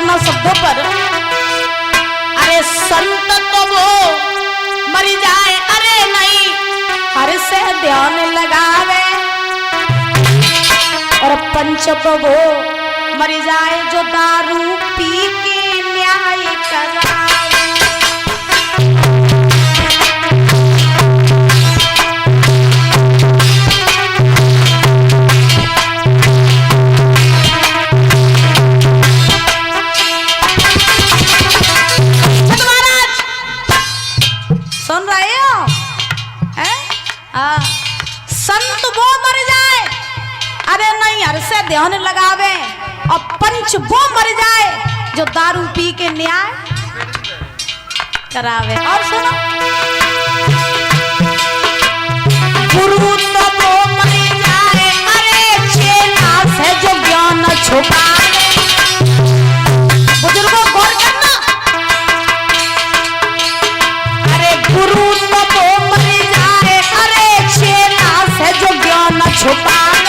करना शब्दों पर। अरे संत तो वो मर जाए, अरे नहीं हर से ध्यान लगावे, और पंच तो वो मर जाए जो दारू पी के न्याय करावे। सुन रहे हो? संत वो मर जाए, अरे नहीं हर से ध्यान लगावे, और पंच वो मर जाए जो दारू पी के न्याय करावे। और सुनो, गुरु तो वो मर जाए, अरे चेला से जो ज्ञान छुपाए। बुजुर्गों गौर करना, अरे गुरु तो वो मर जाए, अरे चेला से जो ज्ञान छुपाए,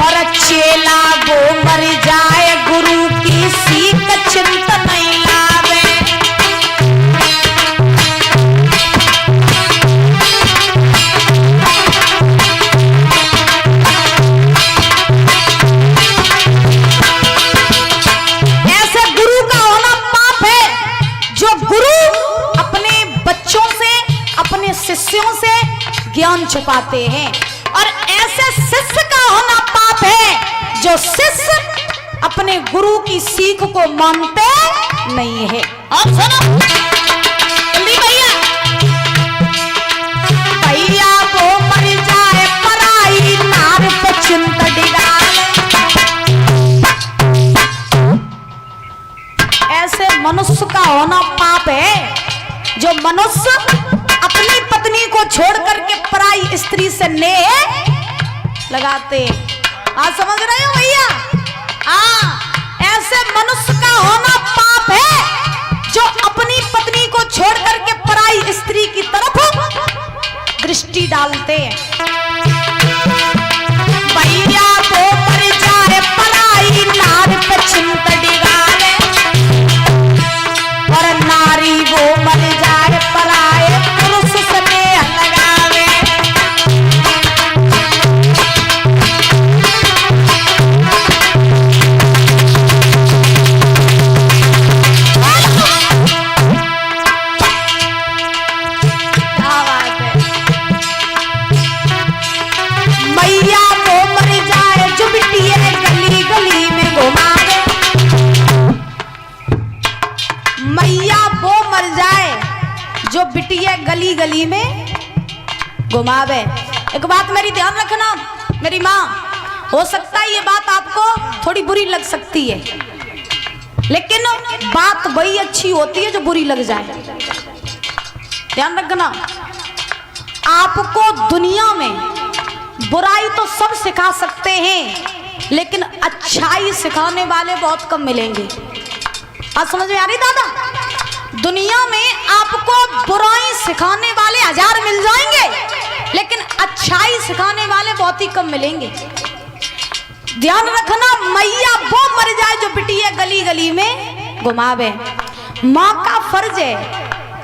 और चेला वो मर जाए गुरु की सीख चिंता नहीं लावे। ऐसे गुरु का होना पाप है जो गुरु अपने बच्चों से, अपने शिष्यों से ज्ञान छुपाते हैं, और ऐसे शिष्य का होना पाप है जो शिष्य अपने गुरु की सीख को मानते नहीं है। और सुनो जल्दी भैया, भैया वो मर जाए पराई नार पे चिंता डिगाले। ऐसे मनुष्य का होना पाप है जो मनुष्य अपनी पत्नी को छोड़ करके पराई स्त्री से नेह लगाते। आज समझ रहे हो भैया? ऐसे मनुष्य का होना पाप है जो अपनी पत्नी को छोड़ करके पराई स्त्री की तरफ दृष्टि डालते हैं। भैया वो मर जाए पराई नार पे चिंता डिगाले, और नारी वो मर जाए पराए पुरुष से नेह लगावे। मैया वो मर जाए जो बिटिया गली गली में घुमावे। मैया वो मर जाए जो बिटिया गली गली में घुमावे। एक बात मेरी ध्यान रखना मेरी माँ, हो सकता है ये बात आपको थोड़ी बुरी लग सकती है, लेकिन बात वही अच्छी होती है जो बुरी लग जाए। ध्यान रखना, आपको दुनिया में बुराई तो सब सिखा सकते हैं, लेकिन अच्छाई सिखाने वाले बहुत कम मिलेंगे। आज समझ में आ रही दादा? दुनिया में आपको बुराई सिखाने वाले 1000 मिल जाएंगे, लेकिन अच्छाई सिखाने वाले बहुत ही कम मिलेंगे। ध्यान रखना, मैया वो मर जाए जो बिटिया गली गली में घुमावे। माँ का फर्ज है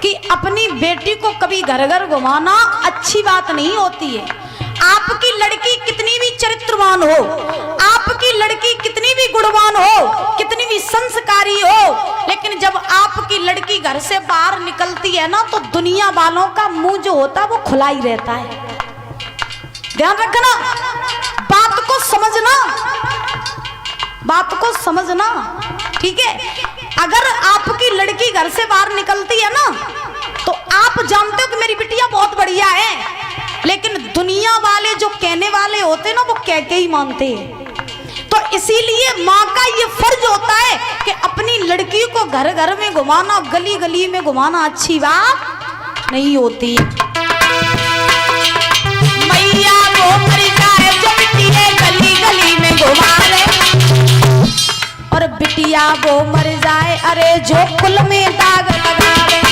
कि अपनी बेटी को कभी घर घर घुमाना अच्छी बात नहीं होती है। आपकी लड़की कितनी भी चरित्रवान हो, आपकी लड़की कितनी भी गुणवान हो, कितनी भी संस्कारी हो, लेकिन जब आपकी लड़की घर से बाहर निकलती है ना, तो दुनिया वालों का मुंह जो होता है वो खुला ही रहता है। ध्यान रखना, बात को समझना, बात को समझना, ठीक है? अगर आपकी लड़की घर से बाहर निकलती है ना, तो आप जानते हो कि मेरी बिटिया बहुत बढ़िया है, लेकिन दुनिया वाले जो कहने वाले होते ना, वो कह के ही मानते हैं। तो इसीलिए माँ का ये फर्ज होता है कि अपनी लड़की को घर घर में घुमाना, गली गली में घुमाना अच्छी बात नहीं होती। मैया वो मर जाए जो बिटिया गली गली में घुमावे, और बिटिया वो मर जाए अरे जो कुल में दाग लगावे।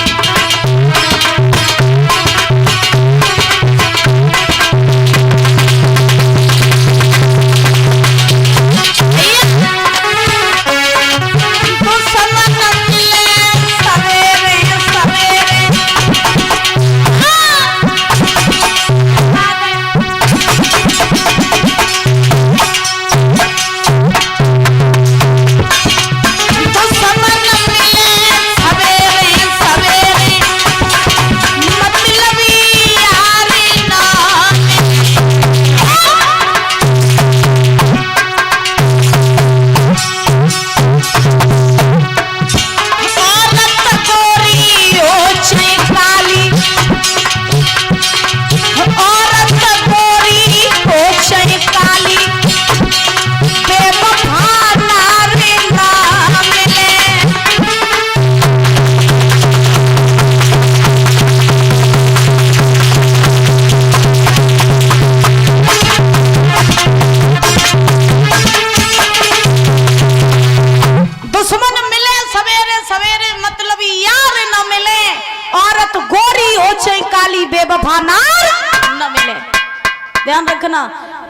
ध्यान रखना।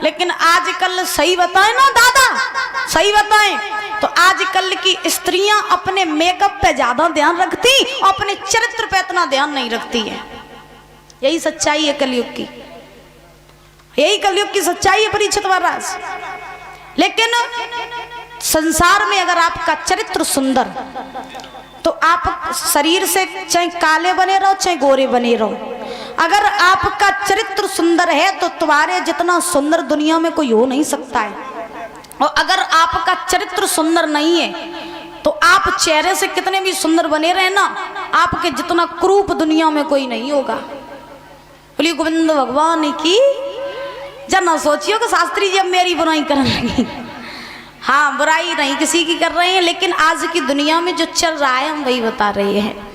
लेकिन आजकल सही बताए ना दादा, सही बताएं तो आजकल की स्त्रियां अपने मेकअप पे ज्यादा ध्यान रखती और अपने चरित्र पे इतना ध्यान नहीं रखती है। यही सच्चाई है कलयुग की, यही कलयुग की सच्चाई है परीक्षित महाराज। लेकिन संसार में अगर आपका चरित्र सुंदर, तो आप शरीर से चाहे काले बने रहो चाहे गोरे बने रहो, अगर आपका चरित्र सुंदर है तो तुम्हारे जितना सुंदर दुनिया में कोई हो नहीं सकता है। और अगर आपका चरित्र सुंदर नहीं है तो आप चेहरे से कितने भी सुंदर बने रहे ना, आपके जितना क्रूप दुनिया में कोई नहीं होगा। बोलिए गोविंद भगवान की। जब ना सोचियो कि शास्त्री जी अब मेरी बुराई करने लगी। हाँ, बुराई नहीं किसी की कर रहे हैं, लेकिन आज की दुनिया में जो चल रहा है हम वही बता रहे हैं।